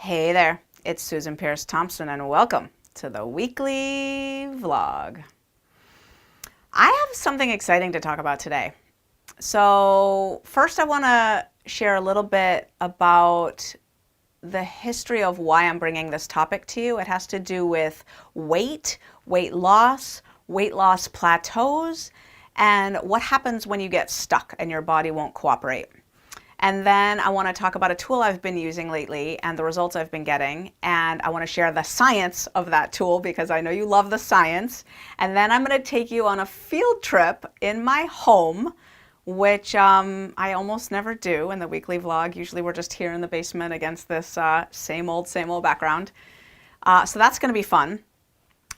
Hey there, it's Susan Pierce Thompson and welcome to the weekly vlog. I have something exciting to talk about today. So first I want to share a little bit about the history of why I'm bringing this topic to you. It has to do with weight loss plateaus, and what happens when you get stuck and your body won't cooperate. And then I want to talk about a tool I've been using lately and the results I've been getting. And I want to share the science of that tool because I know you love the science. And then I'm going to take you on a field trip in my home, which I almost never do in the weekly vlog. Usually we're just here in the basement against this same old background. So that's going to be fun.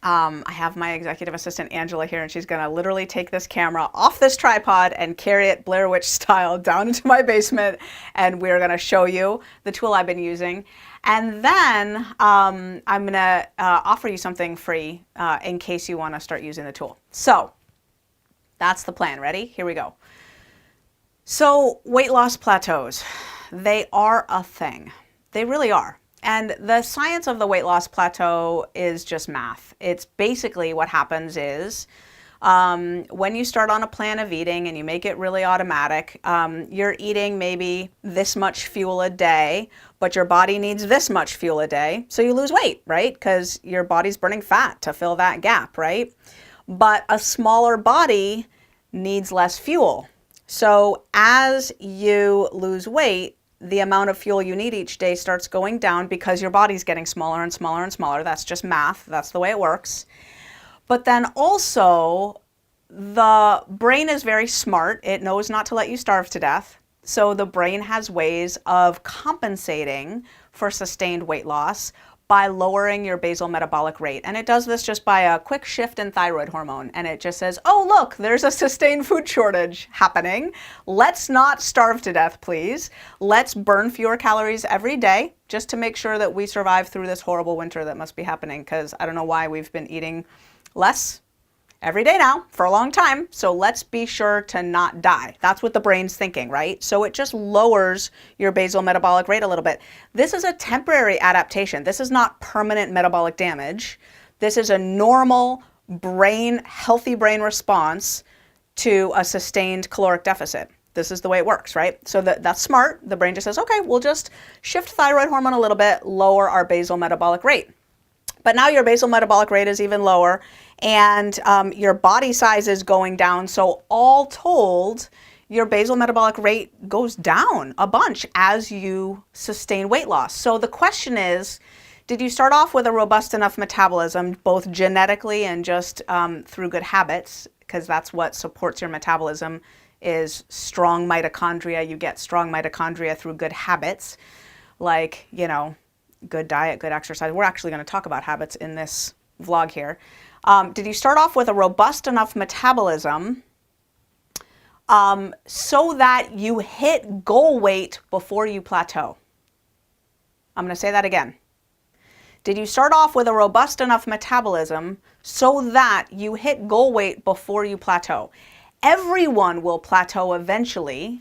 I have my executive assistant Angela here, and she's going to literally take this camera off this tripod and carry it Blair Witch style down into my basement, and we're going to show you the tool I've been using. And then I'm going to offer you something free in case you want to start using the tool. So that's the plan. Ready? Here we go. So weight loss plateaus, they are a thing. They really are. And the science of the weight loss plateau is just math. It's basically what happens is when you start on a plan of eating and you make it really automatic, you're eating maybe this much fuel a day, but your body needs this much fuel a day. So you lose weight, right? Because your body's burning fat to fill that gap, right? But a smaller body needs less fuel. So as you lose weight, the amount of fuel you need each day starts going down because your body's getting smaller and smaller and smaller. That's just math. That's the way it works. But then also, the brain is very smart. It knows not to let you starve to death. So the brain has ways of compensating for sustained weight loss by lowering your basal metabolic rate. And it does this just by a quick shift in thyroid hormone. And it just says, oh, look, there's a sustained food shortage happening. Let's not starve to death, please. Let's burn fewer calories every day just to make sure that we survive through this horrible winter that must be happening. Because I don't know why we've been eating less every day now for a long time. So let's be sure to not die. That's what the brain's thinking, right? So it just lowers your basal metabolic rate a little bit. This is a temporary adaptation. This is not permanent metabolic damage. This is a normal brain, healthy brain response to a sustained caloric deficit. This is the way it works, right? So that's smart. The brain just says, okay, we'll just shift thyroid hormone a little bit, lower our basal metabolic rate. But now your basal metabolic rate is even lower, and your body size is going down. So all told, your basal metabolic rate goes down a bunch as you sustain weight loss. So the question is, did you start off with a robust enough metabolism, both genetically and just through good habits, because that's what supports your metabolism is strong mitochondria. You get strong mitochondria through good habits, like, you know, good diet, good exercise. We're actually going to talk about habits in this vlog here. Did you start off with a robust enough metabolism so that you hit goal weight before you plateau? I'm going to say that again. Did you start off with a robust enough metabolism so that you hit goal weight before you plateau? Everyone will plateau eventually.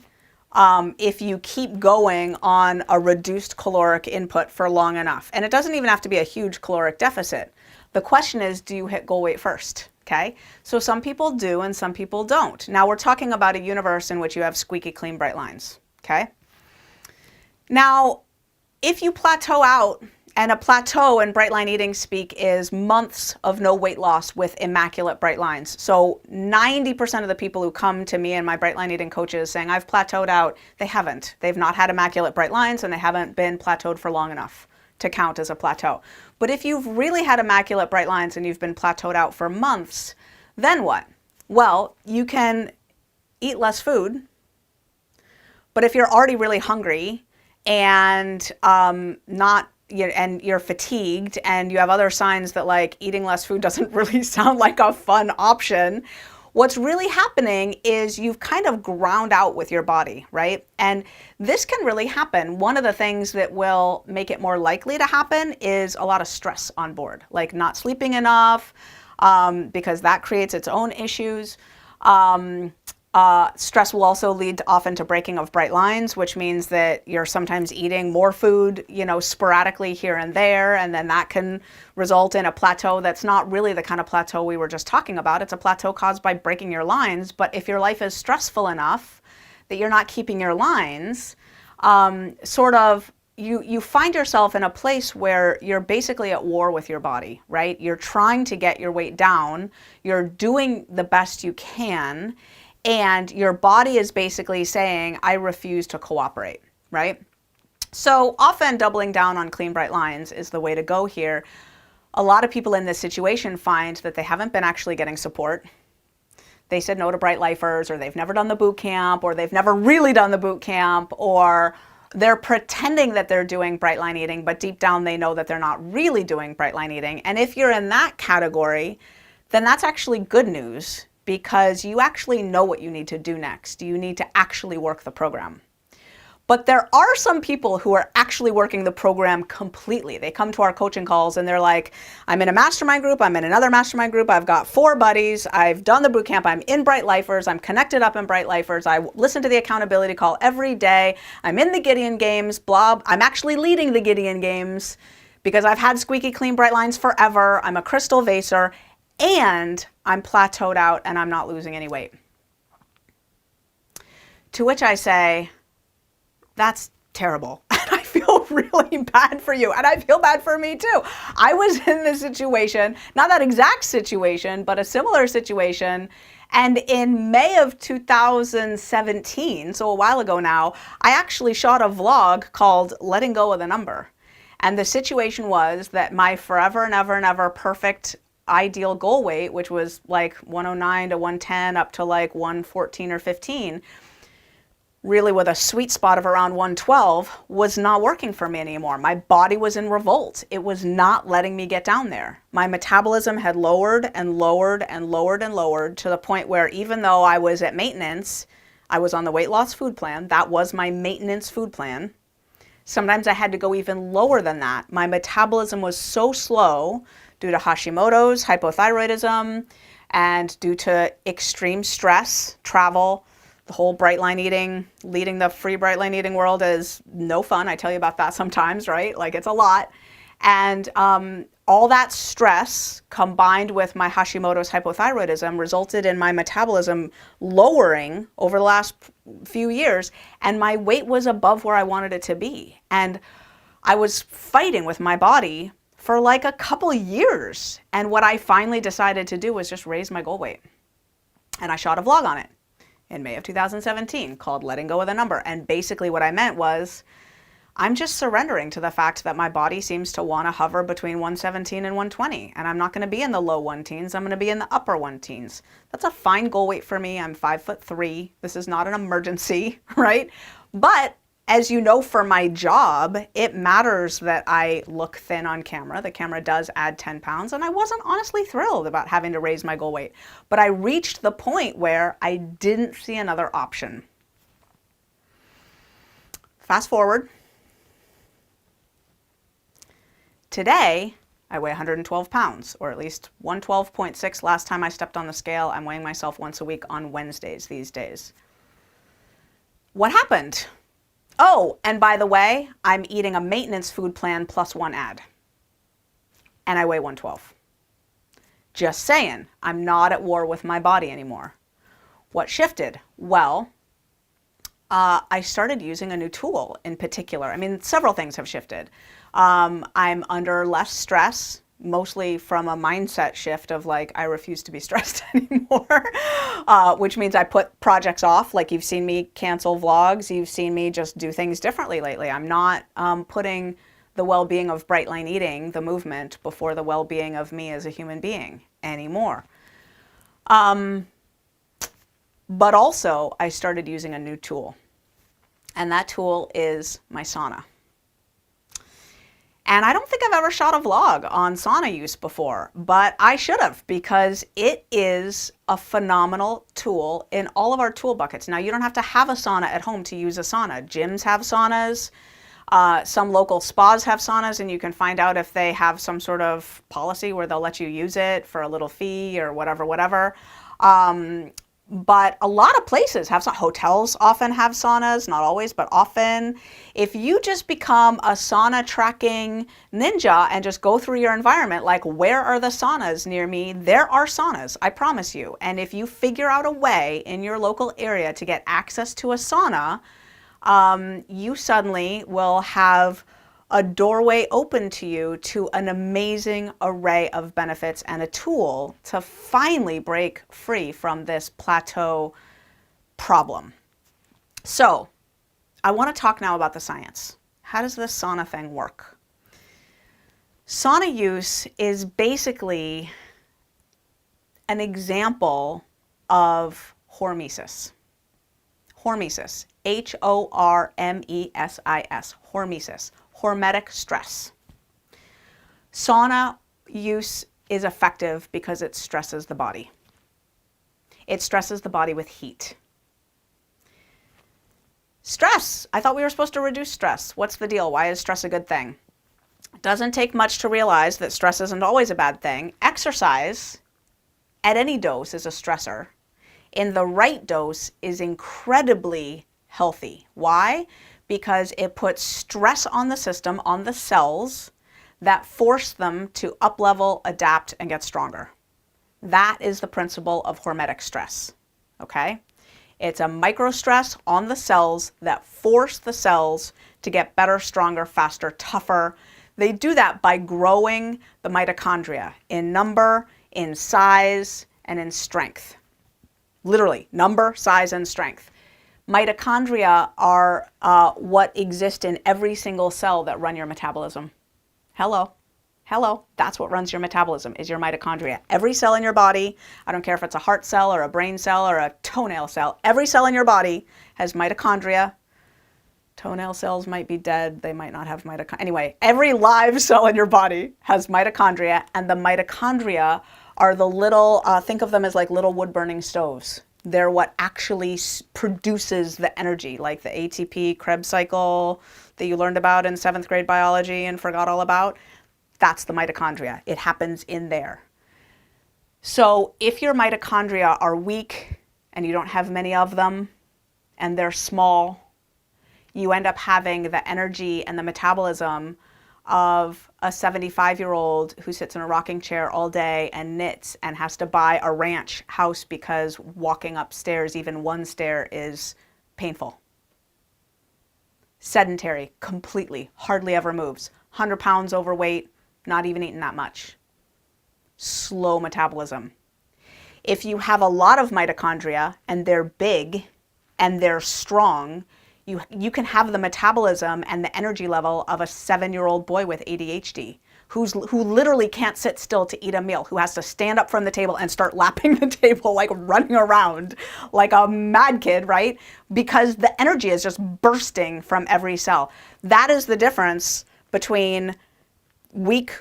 If you keep going on a reduced caloric input for long enough. And it doesn't even have to be a huge caloric deficit. The question is, do you hit goal weight first? Okay, so some people do and some people don't. Now we're talking about a universe in which you have squeaky clean bright lines. Okay, now if you plateau out, and a plateau in bright line eating speak is months of no weight loss with immaculate bright lines. So 90% of the people who come to me and my bright line eating coaches saying I've plateaued out, they haven't. They've not had immaculate bright lines and they haven't been plateaued for long enough to count as a plateau. But if you've really had immaculate bright lines and you've been plateaued out for months, then what? Well, you can eat less food, but if you're already really hungry and and you're fatigued and you have other signs that like eating less food doesn't really sound like a fun option, what's really happening is you've kind of ground out with your body, right? And this can really happen. One of the things that will make it more likely to happen is a lot of stress on board, like not sleeping enough, because that creates its own issues. Stress will also lead often to breaking of bright lines, which means that you're sometimes eating more food, sporadically here and there, and then that can result in a plateau that's not really the kind of plateau we were just talking about. It's a plateau caused by breaking your lines, but if your life is stressful enough that you're not keeping your lines, you find yourself in a place where you're basically at war with your body, right? You're trying to get your weight down, you're doing the best you can, and your body is basically saying, I refuse to cooperate, right? So often doubling down on clean, bright lines is the way to go here. A lot of people in this situation find that they haven't been actually getting support. They said no to Bright Lifers, or they've never done the boot camp, or they've never really done the boot camp, or they're pretending that they're doing bright line eating, but deep down they know that they're not really doing bright line eating. And if you're in that category, then that's actually good news, because you actually know what you need to do next. You need to actually work the program. But there are some people who are actually working the program completely. They come to our coaching calls and they're like, I'm in a mastermind group, I'm in another mastermind group, I've got 4 buddies, I've done the boot camp, I'm in Bright Lifers, I'm connected up in Bright Lifers, I listen to the accountability call every day, I'm in the Gideon Games, blah, I'm actually leading the Gideon Games because I've had squeaky clean bright lines forever, I'm a crystal vaser, and I'm plateaued out and I'm not losing any weight. To which I say, that's terrible. And I feel really bad for you. And I feel bad for me too. I was in this situation, not that exact situation, but a similar situation. And in May of 2017, so a while ago now, I actually shot a vlog called Letting Go of the Number. And the situation was that my forever and ever and ever perfect ideal goal weight, which was like 109 to 110 up to like 114 or 15, really with a sweet spot of around 112, was not working for me anymore. My body was in revolt. It was not letting me get down there. My metabolism had lowered and lowered and lowered and lowered to the point where even though I was at maintenance, I was on the weight loss food plan. That was my maintenance food plan. Sometimes I had to go even lower than that. My metabolism was so slow due to Hashimoto's, hypothyroidism, and due to extreme stress, travel. The whole bright line eating, leading the free bright line eating world is no fun. I tell you about that sometimes, right? Like, it's a lot. And all that stress combined with my Hashimoto's hypothyroidism resulted in my metabolism lowering over the last few years, and my weight was above where I wanted it to be. And I was fighting with my body for like a couple years. And what I finally decided to do was just raise my goal weight. And I shot a vlog on it in May of 2017 called Letting Go of the Number. And basically what I meant was, I'm just surrendering to the fact that my body seems to want to hover between 117 and 120. And I'm not going to be in the low 1-teens. I'm going to be in the upper 1-teens. That's a fine goal weight for me. I'm 5'3". This is not an emergency, right? But as you know, for my job, it matters that I look thin on camera. The camera does add 10 pounds, and I wasn't honestly thrilled about having to raise my goal weight. But I reached the point where I didn't see another option. Fast forward. Today, I weigh 112 pounds, or at least 112.6 last time I stepped on the scale. I'm weighing myself once a week on Wednesdays these days. What happened? Oh, and by the way, I'm eating a maintenance food plan plus 1 ad. And I weigh 112. Just saying, I'm not at war with my body anymore. What shifted? Well, I started using a new tool in particular. I mean, several things have shifted. I'm under less stress, mostly from a mindset shift of like, I refuse to be stressed anymore, which means I put projects off. Like, you've seen me cancel vlogs. You've seen me just do things differently lately. I'm not putting the well-being of Bright Line Eating, the movement, before the well-being of me as a human being anymore. But also, I started using a new tool, and that tool is my sauna. And I don't think I've ever shot a vlog on sauna use before, but I should have, because it is a phenomenal tool in all of our tool buckets. Now, you don't have to have a sauna at home to use a sauna. Gyms have saunas. Some local spas have saunas, and you can find out if they have some sort of policy where they'll let you use it for a little fee or whatever. But a lot of places have hotels often have saunas, not always, but often. If you just become a sauna tracking ninja and just go through your environment, like where are the saunas near me? There are saunas, I promise you. And if you figure out a way in your local area to get access to a sauna, you suddenly will have a doorway open to you to an amazing array of benefits and a tool to finally break free from this plateau problem. So I want to talk now about the science. How does this sauna thing work? Sauna use is basically an example of hormesis. Hormesis, H-O-R-M-E-S-I-S, hormesis. Hormetic stress. Sauna use is effective because it stresses the body. It stresses the body with heat. Stress. I thought we were supposed to reduce stress. What's the deal? Why is stress a good thing? It doesn't take much to realize that stress isn't always a bad thing. Exercise at any dose is a stressor. In the right dose is incredibly healthy. Why? Because it puts stress on the system, on the cells, that force them to up-level, adapt, and get stronger. That is the principle of hormetic stress, okay? It's a micro stress on the cells that force the cells to get better, stronger, faster, tougher. They do that by growing the mitochondria in number, in size, and in strength. Literally, number, size, and strength. Mitochondria are what exist in every single cell that run your metabolism. Hello. That's what runs your metabolism, is your mitochondria. Every cell in your body, I don't care if it's a heart cell or a brain cell or a toenail cell, every cell in your body has mitochondria. Toenail cells might be dead. They might not have mitochondria. Anyway, every live cell in your body has mitochondria, and the mitochondria are the little, think of them as like little wood-burning stoves. They're what actually produces the energy, like the ATP Krebs cycle that you learned about in 7th grade biology and forgot all about. That's the mitochondria. It happens in there. So if your mitochondria are weak and you don't have many of them and they're small, you end up having the energy and the metabolism of a 75-year-old who sits in a rocking chair all day and knits and has to buy a ranch house because walking upstairs, even one stair, is painful. Sedentary, completely, hardly ever moves. 100 pounds overweight, not even eating that much. Slow metabolism. If you have a lot of mitochondria and they're big and they're strong, you can have the metabolism and the energy level of a 7-year-old boy with ADHD who literally can't sit still to eat a meal, who has to stand up from the table and start lapping the table, like running around like a mad kid, right? Because the energy is just bursting from every cell. That is the difference between weak,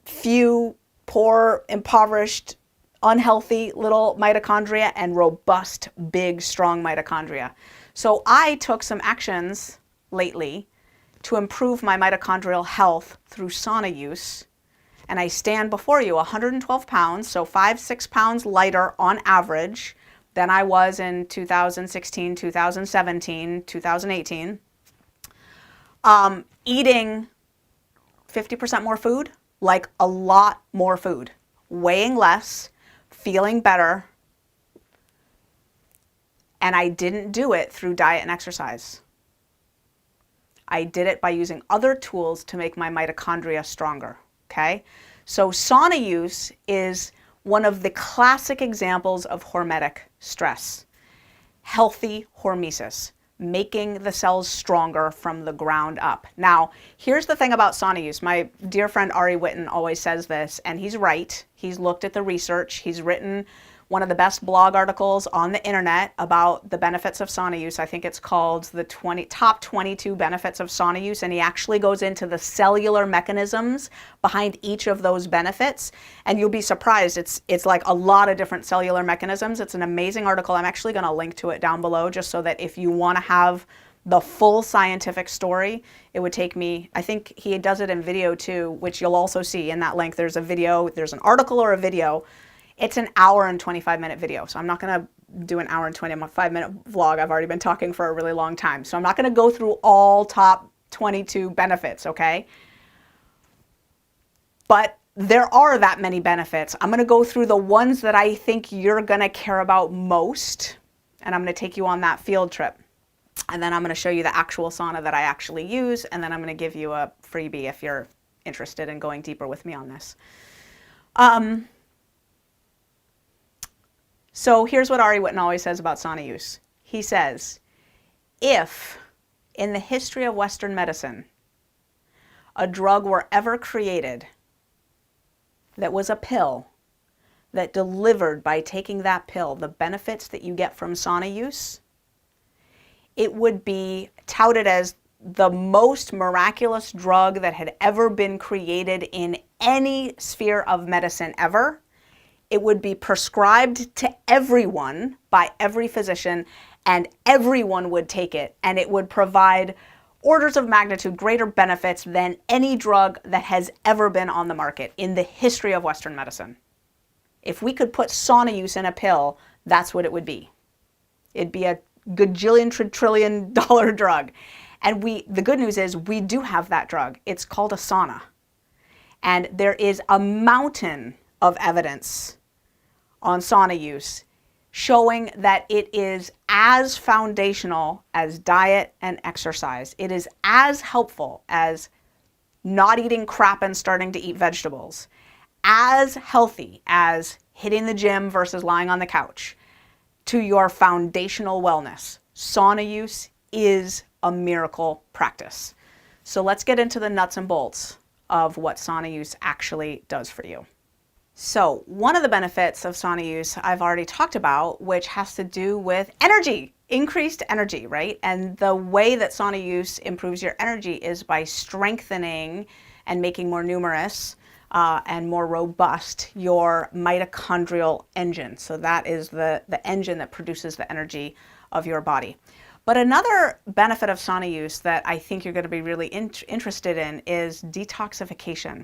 few, poor, impoverished, unhealthy little mitochondria and robust, big, strong mitochondria. So I took some actions lately to improve my mitochondrial health through sauna use. And I stand before you 112 pounds, so 5-6 pounds lighter on average than I was in 2016, 2017, 2018. Eating 50% more food, like a lot more food, weighing less, feeling better. And I didn't do it through diet and exercise. I did it by using other tools to make my mitochondria stronger, okay? So sauna use is one of the classic examples of hormetic stress. Healthy hormesis, making the cells stronger from the ground up. Now, here's the thing about sauna use. My dear friend Ari Whitten always says this, and he's right. He's looked at the research. He's written one of the best blog articles on the internet about the benefits of sauna use. I think it's called the top 22 benefits of sauna use, and he actually goes into the cellular mechanisms behind each of those benefits, and you'll be surprised. It's like a lot of different cellular mechanisms. It's an amazing article. I'm actually going to link to it down below just so that if you want to have the full scientific story, it would take me, I think he does it in video too, which you'll also see in that link. There's a video, there's an article or a video. It's an hour and 25-minute video, so I'm not going to do an hour and 25-minute vlog. I've already been talking for a really long time. So I'm not going to go through all top 22 benefits, okay? But there are that many benefits. I'm going to go through the ones that I think you're going to care about most, and I'm going to take you on that field trip. And then I'm going to show you the actual sauna that I actually use, and then I'm going to give you a freebie if you're interested in going deeper with me on this. So here's what Ari Whitten always says about sauna use. He says, if in the history of Western medicine a drug were ever created that was a pill that delivered by taking that pill the benefits that you get from sauna use, it would be touted as the most miraculous drug that had ever been created in any sphere of medicine ever. It would be prescribed to everyone by every physician, and everyone would take it, and it would provide orders of magnitude greater benefits than any drug that has ever been on the market in the history of Western medicine. If we could put sauna use in a pill, that's what it would be. It'd be a gajillion trillion dollar drug. And the good news is we do have that drug. It's called a sauna. And there is a mountain of evidence on sauna use showing that it is as foundational as diet and exercise. It is as helpful as not eating crap and starting to eat vegetables, as healthy as hitting the gym versus lying on the couch, to your foundational wellness. Sauna use is a miracle practice. So let's get into the nuts and bolts of what sauna use actually does for you. So one of the benefits of sauna use I've already talked about, which has to do with energy, increased energy, right? And the way that sauna use improves your energy is by strengthening and making more numerous and more robust your mitochondrial engine. So that is the engine that produces the energy of your body. But another benefit of sauna use that I think you're going to be really interested in is detoxification.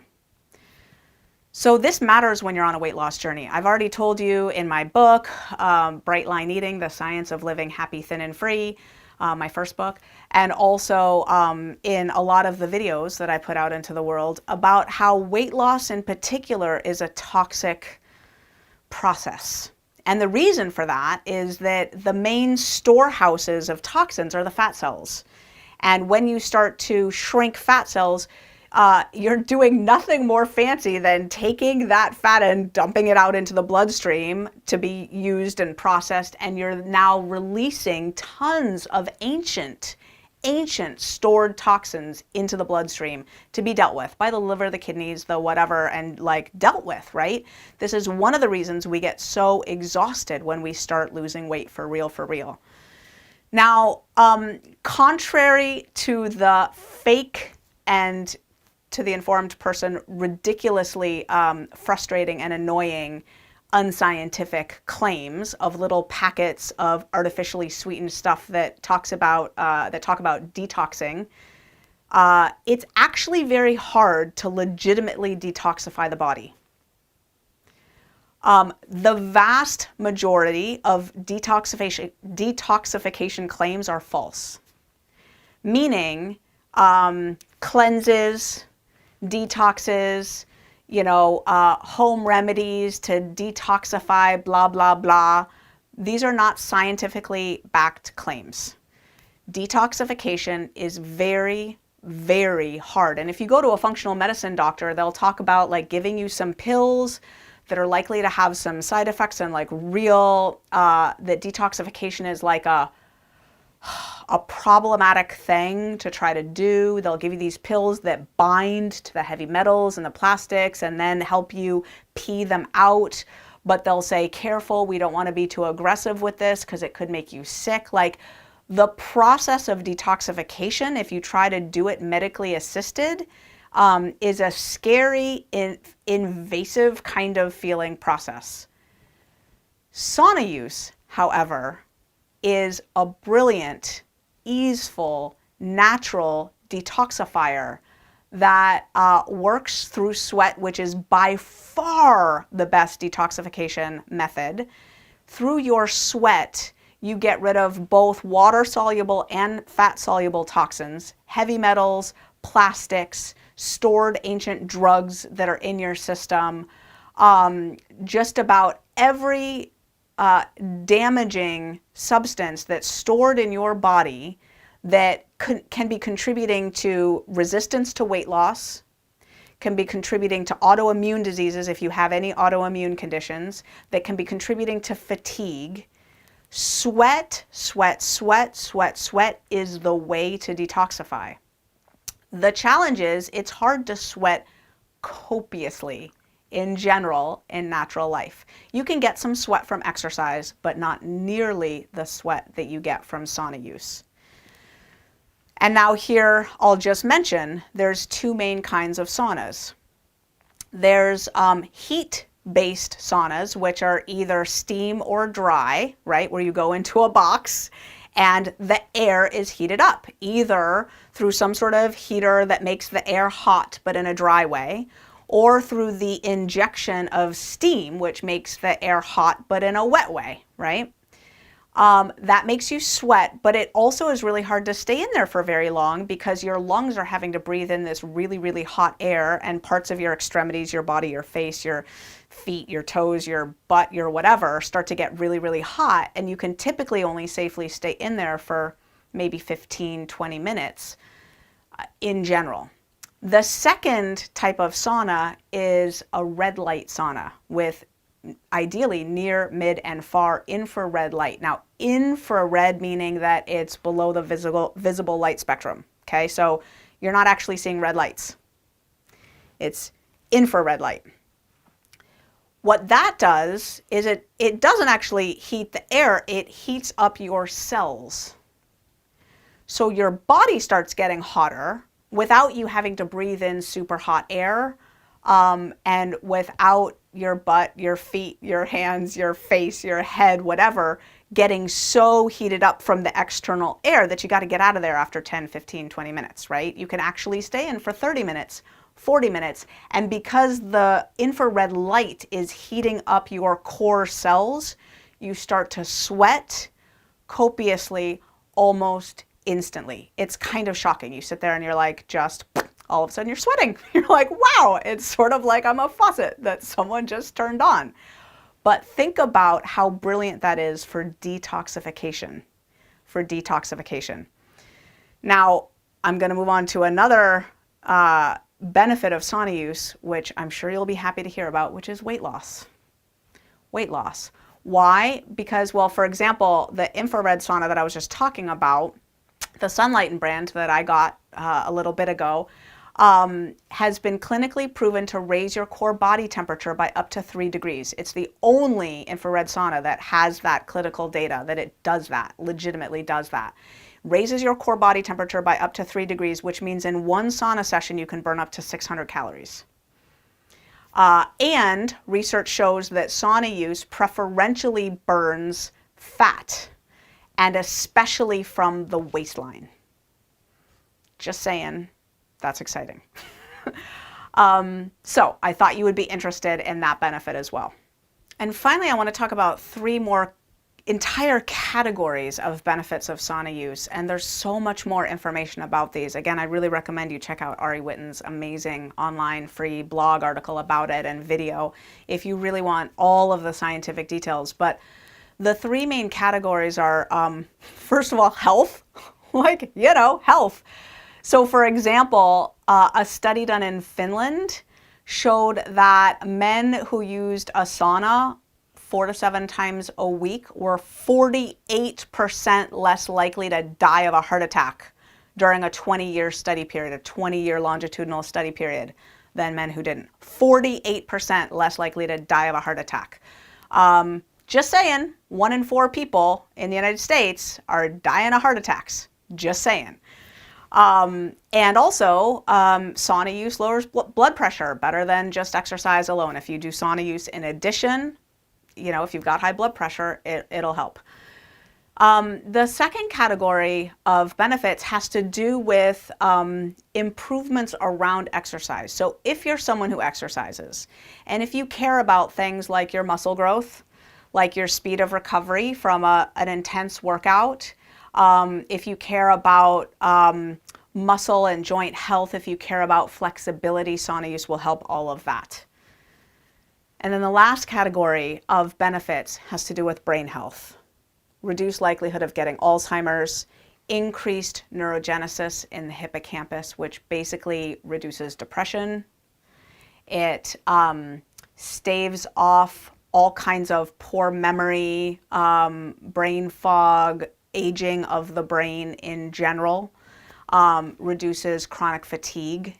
So this matters when you're on a weight loss journey. I've already told you in my book, Bright Line Eating, The Science of Living Happy, Thin, and Free, my first book, and also in a lot of the videos that I put out into the world about how weight loss in particular is a toxic process. And the reason for that is that the main storehouses of toxins are the fat cells. And when you start to shrink fat cells, you're doing nothing more fancy than taking that fat and dumping it out into the bloodstream to be used and processed, and you're now releasing tons of ancient stored toxins into the bloodstream to be dealt with by the liver, the kidneys, the whatever, and like dealt with, right? This is one of the reasons we get so exhausted when we start losing weight for real. Now, contrary to the fake and to the informed person, ridiculously frustrating and annoying, unscientific claims of little packets of artificially sweetened stuff that talk about detoxing, it's actually very hard to legitimately detoxify the body. The vast majority of detoxification claims are false, meaning cleanses, detoxes, home remedies to detoxify, blah, blah, blah. These are not scientifically backed claims. Detoxification is very, very hard. And if you go to a functional medicine doctor, they'll talk about like giving you some pills that are likely to have some side effects and like that detoxification is like a problematic thing to try to do. They'll give you these pills that bind to the heavy metals and the plastics and then help you pee them out. But they'll say, careful, we don't want to be too aggressive with this because it could make you sick. Like the process of detoxification, if you try to do it medically assisted, is a scary, invasive kind of feeling process. Sauna use, however, is a brilliant, easeful, natural detoxifier that works through sweat, which is by far the best detoxification method, through your sweat, you get rid of both water-soluble and fat-soluble toxins, heavy metals, plastics, stored ancient drugs that are in your system, just about every damaging substance that's stored in your body that can be contributing to resistance to weight loss, can be contributing to autoimmune diseases if you have any autoimmune conditions, that can be contributing to fatigue. Sweat, sweat, sweat, sweat, sweat is the way to detoxify. The challenge is it's hard to sweat copiously in general in natural life. You can get some sweat from exercise, but not nearly the sweat that you get from sauna use. And now here, I'll just mention, there's two main kinds of saunas. There's heat-based saunas, which are either steam or dry, right, where you go into a box and the air is heated up, either through some sort of heater that makes the air hot but in a dry way, or through the injection of steam, which makes the air hot but in a wet way, right? That makes you sweat, but it also is really hard to stay in there for very long because your lungs are having to breathe in this really, really hot air, and parts of your extremities, your body, your face, your feet, your toes, your butt, your whatever, start to get really, really hot, and you can typically only safely stay in there for maybe 15, 20 minutes in general. The second type of sauna is a red light sauna with ideally near, mid, and far infrared light. Now, infrared meaning that it's below the visible light spectrum, okay? So you're not actually seeing red lights. It's infrared light. What that does is it doesn't actually heat the air, it heats up your cells. So your body starts getting hotter without you having to breathe in super hot air, and without your butt, your feet, your hands, your face, your head, whatever, getting so heated up from the external air that you got to get out of there after 10, 15, 20 minutes, right? You can actually stay in for 30 minutes, 40 minutes. And because the infrared light is heating up your core cells, you start to sweat copiously almost instantly. It's kind of shocking. You sit there and you're like, just all of a sudden you're sweating. You're like, wow, it's sort of like I'm a faucet that someone just turned on. But think about how brilliant that is for detoxification, Now, I'm going to move on to another benefit of sauna use, which I'm sure you'll be happy to hear about, which is weight loss. Weight loss. Why? Because, well, for example, the infrared sauna that I was just talking about, the SUNLIGHTEN brand that I got a little bit ago, has been clinically proven to raise your core body temperature by up to 3 degrees. It's the only infrared sauna that has that clinical data that it does that, legitimately does that. Raises your core body temperature by up to 3 degrees, which means in one sauna session you can burn up to 600 calories. And research shows that sauna use preferentially burns fat, and especially from the waistline. Just saying. That's exciting. So I thought you would be interested in that benefit as well. And finally, I want to talk about 3 more entire categories of benefits of sauna use. And there's so much more information about these. Again, I really recommend you check out Ari Whitten's amazing online free blog article about it and video if you really want all of the scientific details. But the 3 main categories are, first of all, health, health. So for example, a study done in Finland showed that men who used a sauna 4 to 7 times a week were 48% less likely to die of a heart attack during a 20-year study period, a 20-year longitudinal study period, than men who didn't. 48% less likely to die of a heart attack. Just saying, 1 in 4 people in the United States are dying of heart attacks. Just saying. And also, sauna use lowers blood pressure better than just exercise alone. If you do sauna use in addition, if you've got high blood pressure, it'll help. The second category of benefits has to do with improvements around exercise. So if you're someone who exercises, and if you care about things like your muscle growth, like your speed of recovery from an intense workout. If you care about muscle and joint health, if you care about flexibility, sauna use will help all of that. And then the last category of benefits has to do with brain health. Reduced likelihood of getting Alzheimer's, increased neurogenesis in the hippocampus, which basically reduces depression. It staves off all kinds of poor memory, brain fog, aging of the brain in general, reduces chronic fatigue,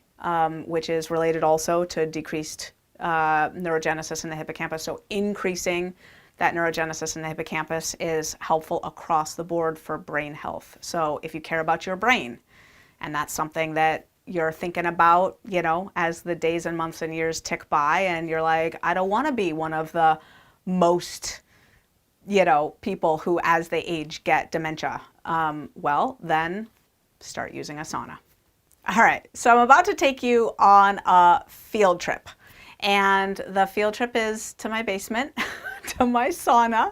which is related also to decreased neurogenesis in the hippocampus. So increasing that neurogenesis in the hippocampus is helpful across the board for brain health. So if you care about your brain, and that's something that you're thinking about, you know, as the days and months and years tick by, and you're like, I don't want to be one of the most, you know, people who as they age get dementia. Well, then start using a sauna. All right, so I'm about to take you on a field trip. And the field trip is to my basement, to my sauna,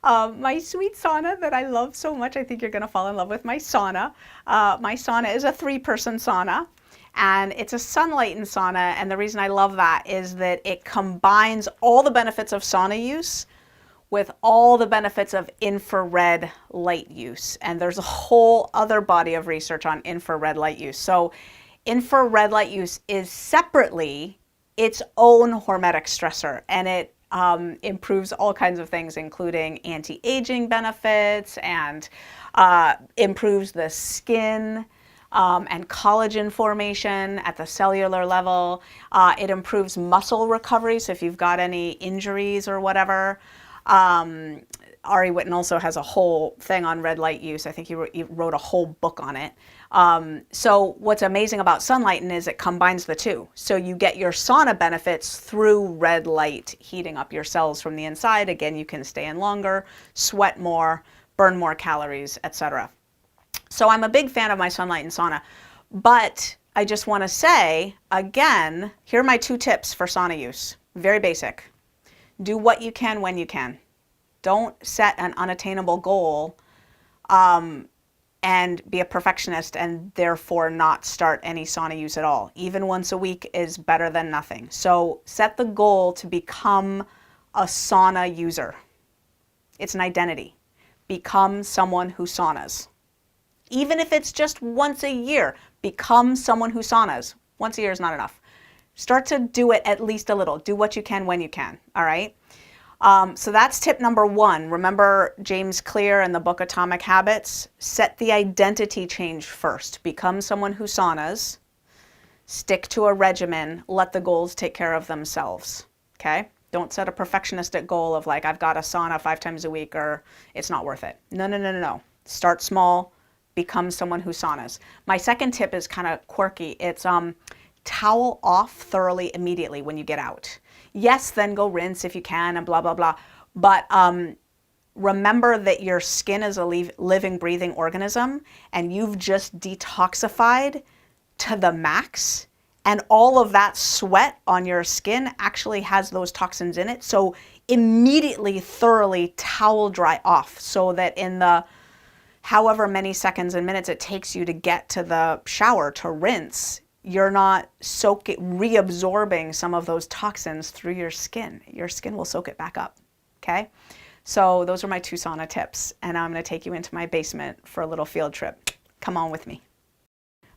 my sweet sauna that I love so much. I think you're gonna fall in love with my sauna. My sauna is a 3-person sauna, and it's a SUNLIGHTEN sauna. And the reason I love that is that it combines all the benefits of sauna use with all the benefits of infrared light use. And there's a whole other body of research on infrared light use. So infrared light use is separately its own hormetic stressor, and it improves all kinds of things, including anti-aging benefits, and improves the skin and collagen formation at the cellular level. It improves muscle recovery, so if you've got any injuries or whatever. Ari Whitten also has a whole thing on red light use. I think he wrote a whole book on it. So what's amazing about SUNLIGHTEN is it combines the two. So you get your sauna benefits through red light heating up your cells from the inside. Again, you can stay in longer, sweat more, burn more calories, etc. So I'm a big fan of my SUNLIGHTEN sauna, but I just want to say, again, here are my 2 tips for sauna use. Very basic. Do what you can when you can. Don't set an unattainable goal and be a perfectionist and therefore not start any sauna use at all. Even once a week is better than nothing. So set the goal to become a sauna user. It's an identity. Become someone who saunas. Even if it's just once a year, become someone who saunas. Once a year is not enough. Start to do it at least a little. Do what you can when you can, all right? So that's tip number 1. Remember James Clear in the book Atomic Habits? Set the identity change first. Become someone who saunas. Stick to a regimen. Let the goals take care of themselves, okay? Don't set a perfectionistic goal of like, I've got a sauna 5 times a week or it's not worth it. No, no, no, no, no. Start small. Become someone who saunas. My second tip is kind of quirky. It's towel off thoroughly immediately when you get out. Yes, then go rinse if you can and blah, blah, blah. But remember that your skin is a living, breathing organism, and you've just detoxified to the max. And all of that sweat on your skin actually has those toxins in it. So immediately, thoroughly towel dry off so that in the however many seconds and minutes it takes you to get to the shower to rinse, you're not reabsorbing some of those toxins through your skin. Your skin will soak it back up, okay? So those are my 2 sauna tips, and I'm gonna take you into my basement for a little field trip. Come on with me.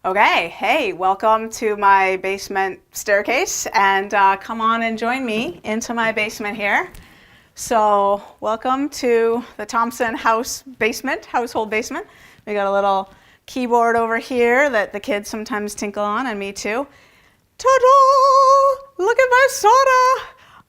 Okay, hey, welcome to my basement staircase, and come on and join me into my basement here. So welcome to the Thompson household basement. We got a little keyboard over here that the kids sometimes tinkle on, and me too. Ta-da! Look at my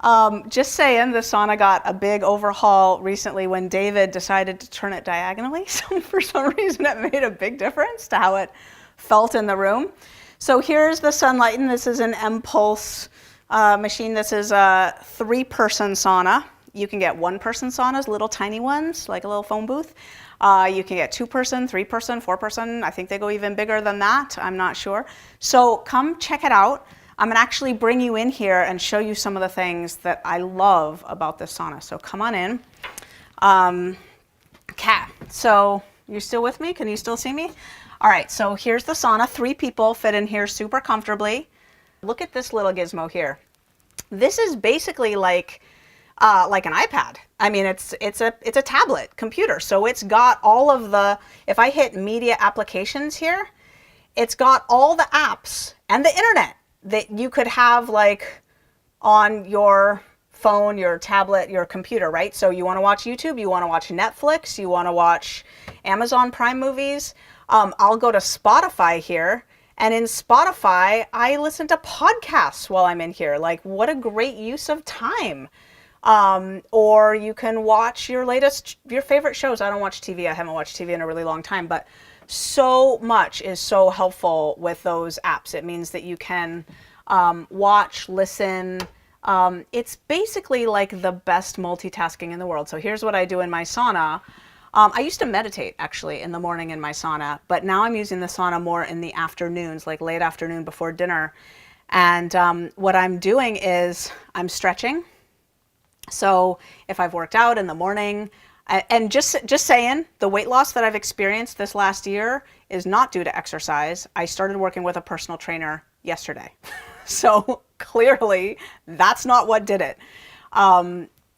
sauna! Just saying, the sauna got a big overhaul recently when David decided to turn it diagonally. So for some reason it made a big difference to how it felt in the room. So here's the SUNLIGHTEN. This is an M-Pulse machine. This is a 3-person sauna. You can get 1-person saunas, little tiny ones, like a little phone booth. You can get 2-person, 3-person, 4-person. I think they go even bigger than that. I'm not sure. So come check it out. I'm gonna actually bring you in here and show you some of the things that I love about this sauna. So come on in. Okay, so you're still with me? Can you still see me? All right, so here's the sauna. 3 people fit in here super comfortably. Look at this little gizmo here. This is basically like an iPad. I mean, it's a tablet computer. So it's got all of the, if I hit media applications here, it's got all the apps and the internet that you could have like on your phone, your tablet, your computer, right? So you want to watch YouTube, you want to watch Netflix, you want to watch Amazon Prime movies. I'll go to Spotify here. And in Spotify, I listen to podcasts while I'm in here. Like, what a great use of time. Or you can watch your favorite shows. I don't watch TV. I haven't watched TV in a really long time, but so much is so helpful with those apps. It means that you can watch, listen. It's basically like the best multitasking in the world. So here's what I do in my sauna. I used to meditate actually in the morning in my sauna, but now I'm using the sauna more in the afternoons, like late afternoon before dinner. And what I'm doing is I'm stretching. So if I've worked out in the morning, and just saying, the weight loss that I've experienced this last year is not due to exercise. I started working with a personal trainer yesterday. So clearly that's not what did it.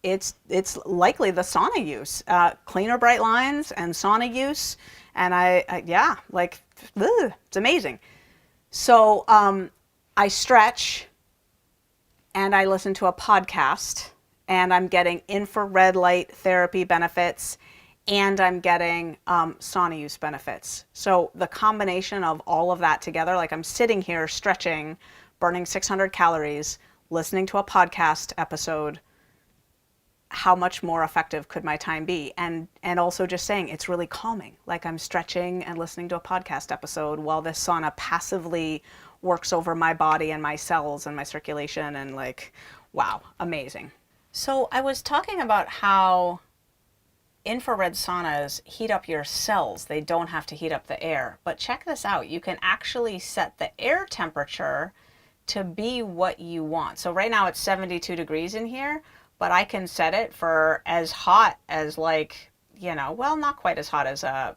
It's likely the sauna use, cleaner bright lines and sauna use. And yeah, like, ugh, it's amazing. So I stretch and I listen to a podcast and I'm getting infrared light therapy benefits and I'm getting sauna use benefits. So the combination of all of that together, like I'm sitting here stretching, burning 600 calories, listening to a podcast episode, how much more effective could my time be? And also just saying it's really calming. Like I'm stretching and listening to a podcast episode while this sauna passively works over my body and my cells and my circulation, and like, wow, amazing. So I was talking about how infrared saunas heat up your cells. They don't have to heat up the air. But check this out. You can actually set the air temperature to be what you want. So right now it's 72 degrees in here, but I can set it for as hot as, like, you know, well, not quite as hot as a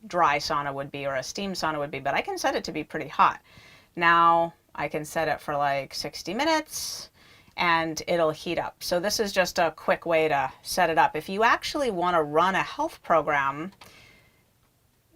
dry sauna would be or a steam sauna would be, but I can set it to be pretty hot. Now I can set it for like 60 minutes and it'll heat up. So this is just a quick way to set it up. If you actually want to run a health program,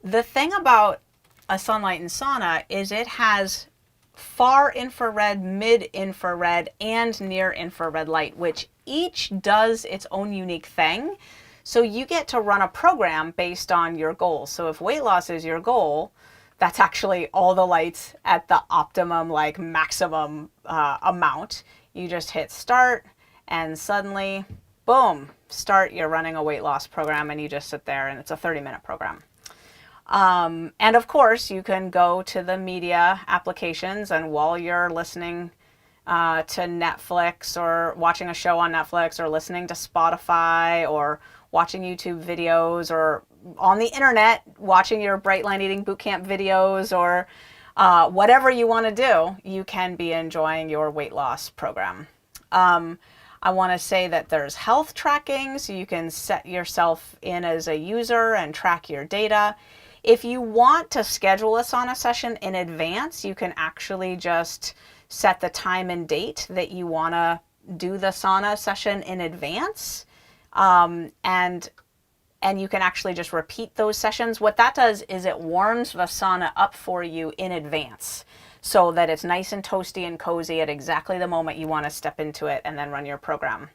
the thing about a SUNLIGHTEN sauna is it has far infrared, mid infrared, and near infrared light, which each does its own unique thing. So you get to run a program based on your goals. So if weight loss is your goal, that's actually all the lights at the optimum, like maximum amount. You just hit start and suddenly, boom, start, you're running a weight loss program, and you just sit there and it's a 30-minute program. And of course, you can go to the media applications, and while you're listening to Netflix or watching a show on Netflix or listening to Spotify or watching YouTube videos or on the internet, watching your Bright Line Eating Bootcamp videos or whatever you want to do, you can be enjoying your weight loss program. I want to say that there's health tracking, so you can set yourself in as a user and track your data. If you want to schedule a sauna session in advance, you can actually just set the time and date that you want to do the sauna session in advance. And you can actually just repeat those sessions. What that does is it warms the sauna up for you in advance so that it's nice and toasty and cozy at exactly the moment you want to step into it and then run your program.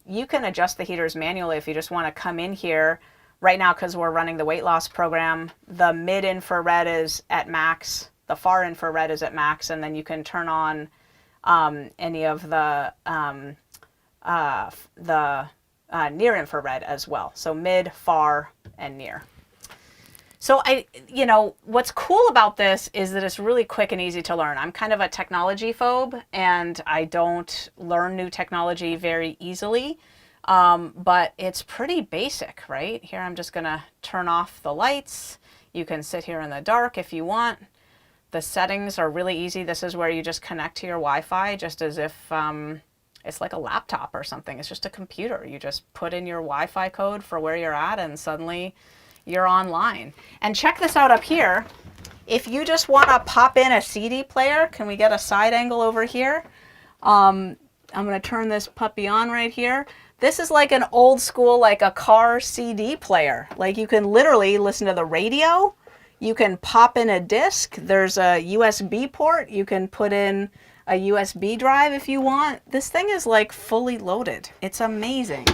You can adjust the heaters manually if you just want to come in here. Right now, because we're running the weight loss program, the mid-infrared is at max, the far infrared is at max, and then you can turn on any of the near infrared as well. So mid, far, and near. So what's cool about this is that it's really quick and easy to learn. I'm kind of a technology phobe, and I don't learn new technology very easily. But it's pretty basic, right? Here I'm just gonna turn off the lights. You can sit here in the dark if you want. The settings are really easy. This is where you just connect to your Wi-Fi, just as if it's like a laptop or something. It's just a computer. You just put in your Wi-Fi code for where you're at and suddenly you're online. And check this out up here. If you just want to pop in a CD player, can we get a side angle over here? I'm going to turn this puppy on right here. This is like an old school, like a car CD player. Like you can literally listen to the radio. You can pop in a disc. There's a USB port. You can put in a USB drive if you want. This thing is like fully loaded. It's amazing.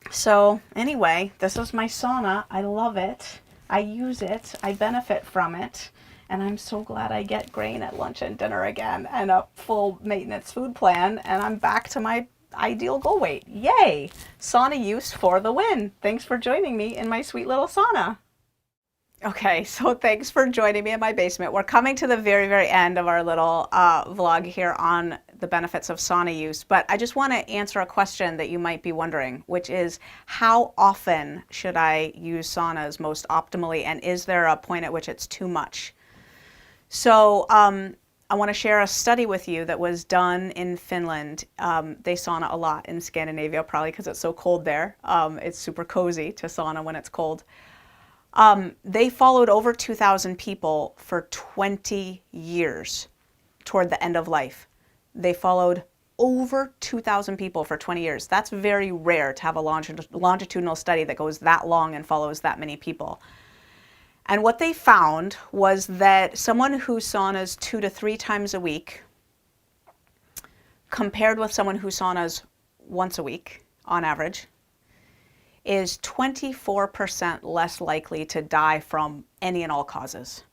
So anyway, this is my sauna. I love it. I use it. I benefit from it. And I'm so glad I get grain at lunch and dinner again and a full maintenance food plan. And I'm back to my ideal goal weight. Yay! Sauna use for the win. Thanks for joining me in my sweet little sauna. Okay, so thanks for joining me in my basement. We're coming to the very, very end of our little vlog here on the benefits of sauna use, but I just want to answer a question that you might be wondering, which is how often should I use saunas most optimally, and is there a point at which it's too much? So I want to share a study with you that was done in Finland. They sauna a lot in Scandinavia, probably because it's so cold there. It's super cozy to sauna when it's cold. They followed over 2,000 people for 20 years toward the end of life. They followed over 2,000 people for 20 years. That's very rare to have a longitudinal study that goes that long and follows that many people. And what they found was that someone who saunas 2 to 3 times a week, compared with someone who saunas once a week on average, is 24% less likely to die from any and all causes.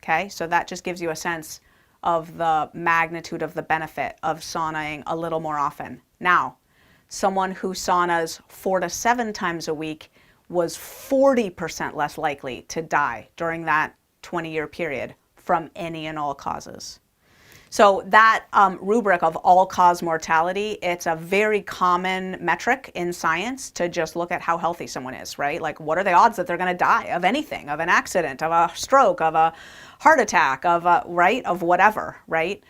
Okay, so that just gives you a sense of the magnitude of the benefit of saunaing a little more often. Now, someone who saunas 4 to 7 times a week was 40% less likely to die during that 20-year period from any and all causes. So that rubric of all-cause mortality, it's a very common metric in science to just look at how healthy someone is, right? Like, what are the odds that they're going to die of anything, of an accident, of a stroke, of a heart attack, of a, right, of whatever, right?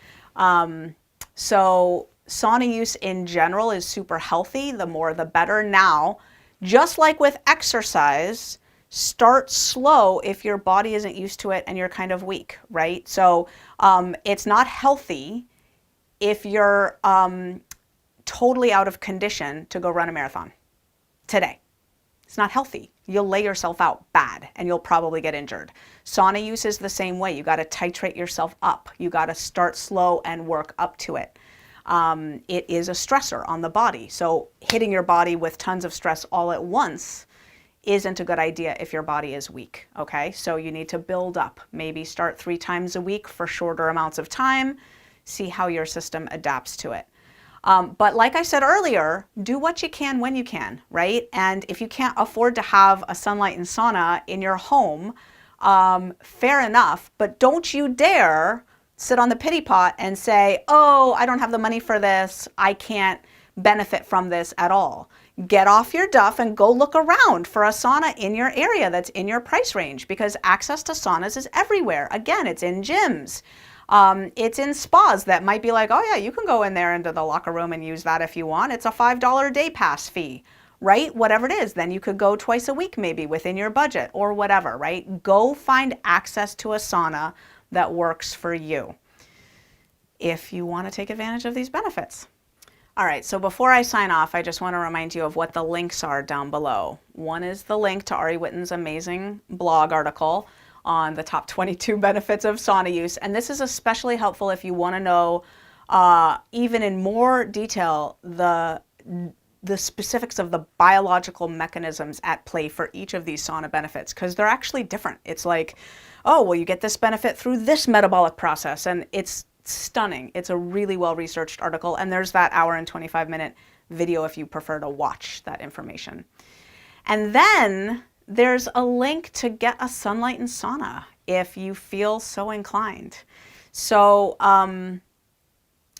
So sauna use in general is super healthy. The more, the better. Now, just like with exercise, start slow if your body isn't used to it and you're kind of weak, right? So it's not healthy if you're totally out of condition to go run a marathon today. It's not healthy. You'll lay yourself out bad and you'll probably get injured. Sauna use is the same way. You got to titrate yourself up. You got to start slow and work up to it. It is a stressor on the body. So hitting your body with tons of stress all at once isn't a good idea if your body is weak, okay? So you need to build up. Maybe start 3 times a week for shorter amounts of time, see how your system adapts to it. But like I said earlier, do what you can when you can, right? And if you can't afford to have a SUNLIGHTEN sauna in your home, fair enough, but don't you dare sit on the pity pot and say, oh, I don't have the money for this, I can't benefit from this at all. Get off your duff and go look around for a sauna in your area that's in your price range, because access to saunas is everywhere. Again, it's in gyms. It's in spas that might be like, oh yeah, you can go in there into the locker room and use that if you want. It's a $5 day pass fee, right? Whatever it is, then you could go twice a week maybe within your budget or whatever, right? Go find access to a sauna that works for you if you want to take advantage of these benefits. All right, so before I sign off, I just want to remind you of what the links are down below. One is the link to Ari Whitten's amazing blog article on the top 22 benefits of sauna use. And this is especially helpful if you want to know even in more detail the specifics of the biological mechanisms at play for each of these sauna benefits, because they're actually different. It's like, oh, well, you get this benefit through this metabolic process, and it's stunning. It's a really well-researched article, and there's that 1 hour and 25-minute video if you prefer to watch that information. And then there's a link to get a SUNLIGHTEN sauna if you feel so inclined. So I'm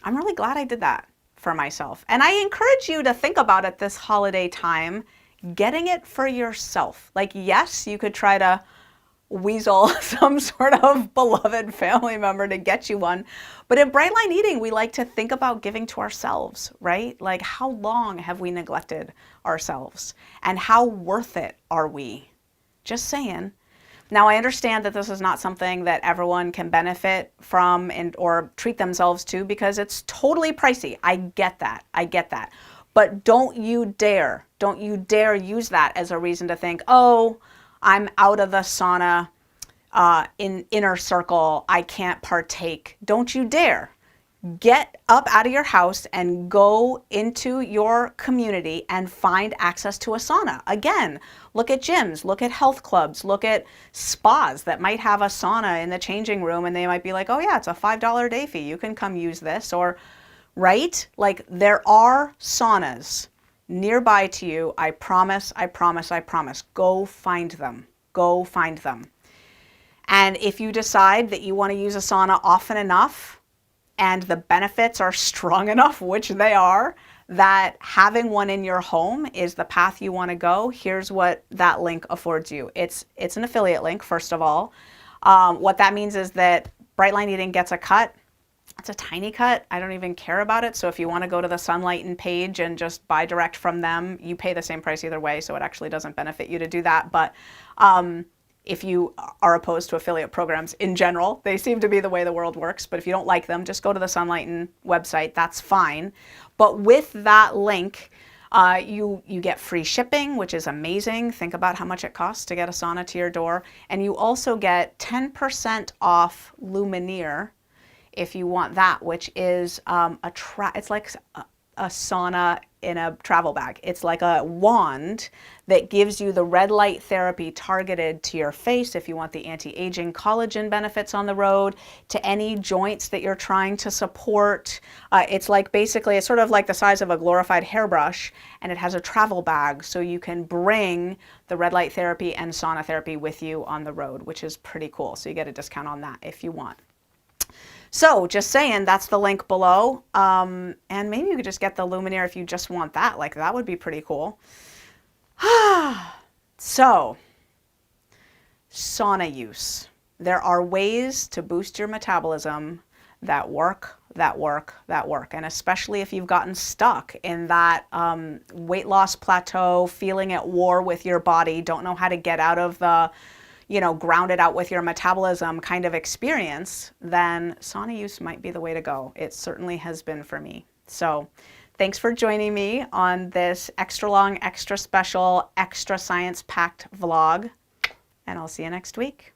really glad I did that for myself. And I encourage you to think about it this holiday time, getting it for yourself. Like, yes, you could try to weasel some sort of beloved family member to get you one. But in Bright Line Eating, we like to think about giving to ourselves, right? Like, how long have we neglected ourselves? And how worth it are we? Just saying. Now, I understand that this is not something that everyone can benefit from or treat themselves to, because it's totally pricey. I get that. I get that. But don't you dare use that as a reason to think, oh, I'm out of the sauna in inner circle, I can't partake. Don't you dare. Get up out of your house and go into your community and find access to a sauna. Again, look at gyms, look at health clubs, look at spas that might have a sauna in the changing room, and they might be like, oh yeah, it's a $5 a day fee. You can come use this. Or, right? Like, there are saunas nearby to you. I promise, I promise, I promise. Go find them. Go find them. And if you decide that you want to use a sauna often enough, and the benefits are strong enough, which they are, that having one in your home is the path you want to go, here's what that link affords you. It's an affiliate link, first of all. What that means is that Bright Line Eating gets a cut. It's a tiny cut. I don't even care about it. So if you want to go to the SUNLIGHTEN page and just buy direct from them, you pay the same price either way, so it actually doesn't benefit you to do that. But if you are opposed to affiliate programs in general, they seem to be the way the world works. But if you don't like them, just go to the SUNLIGHTEN website. That's fine. But with that link, you get free shipping, which is amazing. Think about how much it costs to get a sauna to your door. And you also get 10% off Lumineer if you want that, which is it's like a sauna in a travel bag. It's like a wand that gives you the red light therapy targeted to your face if you want the anti-aging collagen benefits on the road, to any joints that you're trying to support. It's like, basically, it's sort of like the size of a glorified hairbrush, and it has a travel bag, so you can bring the red light therapy and sauna therapy with you on the road, which is pretty cool. So you get a discount on that if you want. So just saying, that's the link below. And maybe you could just get the Lumineer if you just want that. Like, that would be pretty cool. So, sauna use. There are ways to boost your metabolism that work. And especially if you've gotten stuck in that weight loss plateau, feeling at war with your body, don't know how to get out of the ground it out with your metabolism kind of experience, then sauna use might be the way to go. It certainly has been for me. So thanks for joining me on this extra long, extra special, extra science-packed vlog, and I'll see you next week.